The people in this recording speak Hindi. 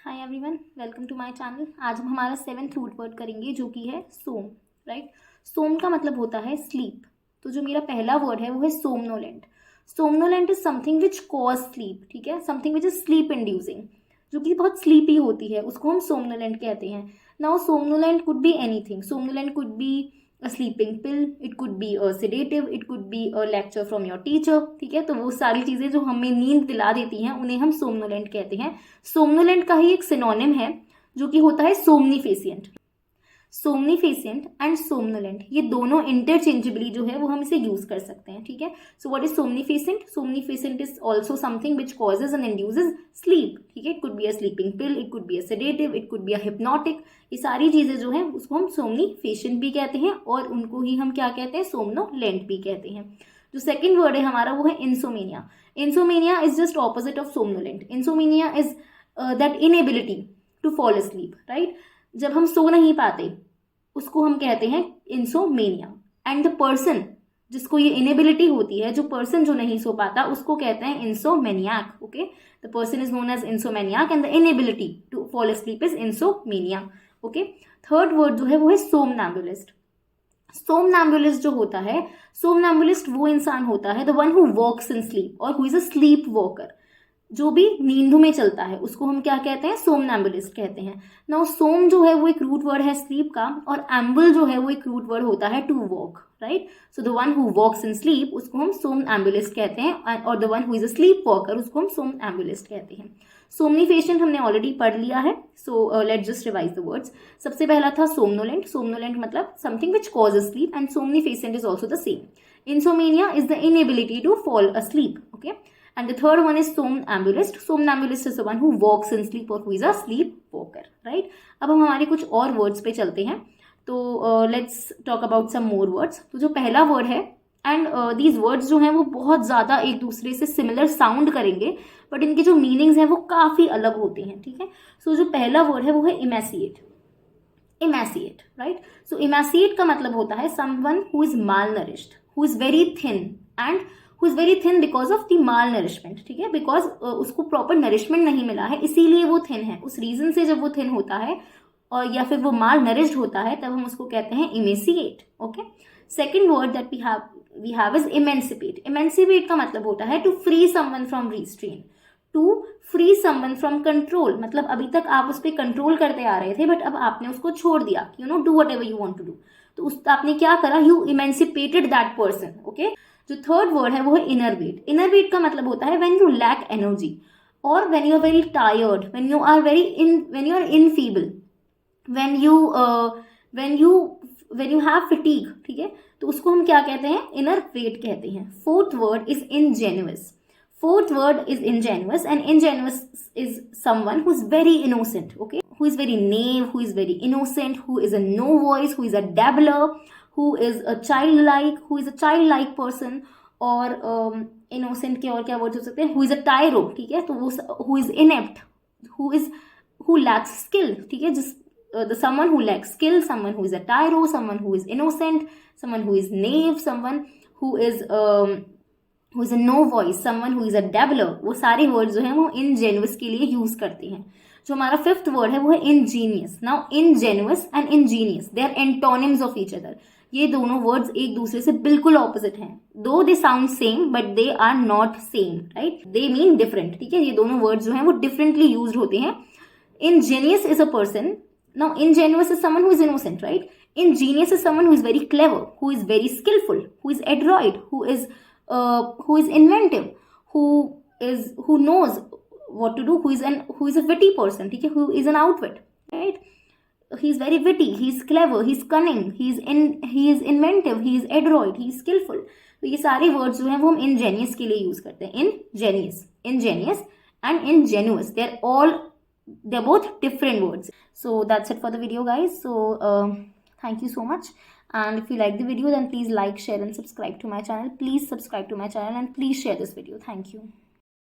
Hi everyone, welcome to my channel. आज हम हमारा 7th रूट वर्ड करेंगे जो कि है सोम। राइट, सोम का मतलब होता है स्लीप। तो जो मेरा पहला वर्ड है वो है somnolent. Somnolent is something which cause sleep, ठीक है, something which is sleep inducing, जो कि बहुत स्लीपी होती है, उसको हम सोमनोलेंट कहते हैं। Now somnolent could be anything. Somnolent could be a sleeping pill, it could be a sedative, it could be a lecture from your teacher, ठीक है। तो वो सारी चीजें जो हमें नींद दिला देती हैं उन्हें हम सोमनोलेंट कहते हैं। सोमनोलेंट का ही एक सिनोनिम है जो कि होता है सोमनीफेसिएंट। सोमनीफेसिएंट एंड सोमनोलेंट, ये दोनों इंटरचेंजेबली जो है वो हम इसे यूज कर सकते हैं, ठीक है। So what is somnifacient? Somnifacient is also something which causes and induces sleep, ठीक है। It could be a sleeping pill, it could be a sedative, it could be a hypnotic. ये सारी चीजें जो है उसको हम सोमनीफेसिएंट भी कहते हैं और उनको ही हम क्या कहते हैं, सोमनोलेंट भी कहते हैं। जो सेकंड वर्ड है हमारा वो है insomnia. Insomnia is just opposite of somnolent. Insomnia is that inability to fall asleep, right. जब हम सो नहीं पाते उसको हम कहते हैं इंसोमेनिया। एंड द पर्सन जिसको ये इनेबिलिटी होती है, जो पर्सन जो नहीं सो पाता, उसको कहते हैं insomniac. Okay, the person is known as insomniac and the inability to fall asleep is insomnia. Okay, third word जो है वो है सोमनैम्बुलिस्ट। सोमनैम्बुलिस्ट जो होता है, सोमनैम्बुलिस्ट वो इंसान होता है the one who walks in sleep और हु इज अ स्लीप वॉकर। जो भी नींद में चलता है उसको हम क्या कहते हैं, सोमनैम्बुलिस्ट कहते हैं। नाउ सोम जो है वो एक रूट वर्ड है स्लीप का, और एम्बुल जो है वो एक रूट वर्ड होता है to walk, right. So the one who walks in sleep उसको हम सोमनैम्बुलिस्ट कहते हैं, और the one who is a sleep walker उसको हम सोमनैम्बुलिस्ट कहते हैं। सोमनीफेसिएंट हमने ऑलरेडी पढ़ लिया है, so let's just revise the words. सबसे पहला था सोमनोलेंट। सोमनोलेंट मतलब something which causes sleep, and somnifacient is also the same. Insomnia is the inability to fall asleep, okay. And the third one is somnambulist. Somnambulist is the one who walks in sleep or who is a sleepwalker, right? अब हम हमारे कुछ और वर्ड्स पे चलते हैं, तो let's talk about some more words. तो जो पहला वर्ड है, एंड दीज वर्ड्स जो हैं वो बहुत ज़्यादा एक दूसरे से सिमिलर साउंड करेंगे, बट इनके जो मीनिंग्स हैं वो काफ़ी अलग होते हैं, ठीक है। सो जो पहला वर्ड है वो है इमेसिएट। इमेसिएट, राइट। सो इमेसिएट का मतलब होता है someone who is malnourished, who is very thin, and who is very thin because of the malnourishment, ठीक है। बिकॉज उसको प्रॉपर नरिशमेंट नहीं मिला है इसीलिए वो थिन है। उस रीजन से जब वो थिन होता है और या फिर वो माल नरिश्ड होता है तब हम उसको कहते हैं emaciate. Okay, second word that we have is emancipate. Emancipate का मतलब होता है to free someone from restraint, to free someone from control. मतलब अभी तक आप उस पर कंट्रोल करते आ रहे थे, बट अब आपने उसको छोड़ दिया, you know, do whatever you want to do. तो उस आपने क्या करा, you emancipated that person. Okay, जो थर्ड वर्ड है वो है इनर वेट। इनर वेट का मतलब होता है व्हेन यू लैक एनर्जी, और when you are very tired, when you are when you are enfeeble, when you have fatigue, ठीक है। तो उसको हम क्या कहते हैं, इनर वेट कहते हैं। Fourth word is ingenuous. Fourth word is ingenuous, and ingenuous is someone who is very innocent, okay, who is very naive, who is very innocent, who is a no voice, who is a dabbler, who is a childlike person, और innocent के और क्या वर्ड्स हो सकते हैं, who is a tyro, ठीक है। तो वो who is inept, who lacks skill, ठीक है। जिस the someone who lacks skill, someone who is a tyro, someone who is innocent, someone who is naive, someone who is a no voice, someone who is a dabbler, वो सारे वर्ड जो हैं वो ingenuous के लिए यूज करते हैं। जो हमारा फिफ्थ वर्ड है वो है ingenious। Now ingenuous and ingenious, they are antonyms of each other। ये दोनों वर्ड्स एक दूसरे से बिल्कुल ऑपोजिट हैं, though they sound same but they are not same, right, they mean different, ठीक है। ये दोनों वर्ड्स जो हैं वो डिफरेंटली यूज होते हैं। ingenious is a person, now ingenuous is someone who is innocent, right? Ingenious is someone who is very clever, who is very skillful, who is adroit, who is inventive, who knows what to do, who is a witty person, ठीक है, who is an outwit, right? He is very witty, he is clever, he is cunning, he is inventive, he is adroit, he is skillful। तो ये सारे words जो हैं वो हम ingenious के लिए यूज करते हैं। ingenious and ingenuous, they're both different words। So that's it for the video, guys. So thank you so much, and if you like the video then please like, share and subscribe to my channel. Please subscribe to my channel and please share this video. Thank you.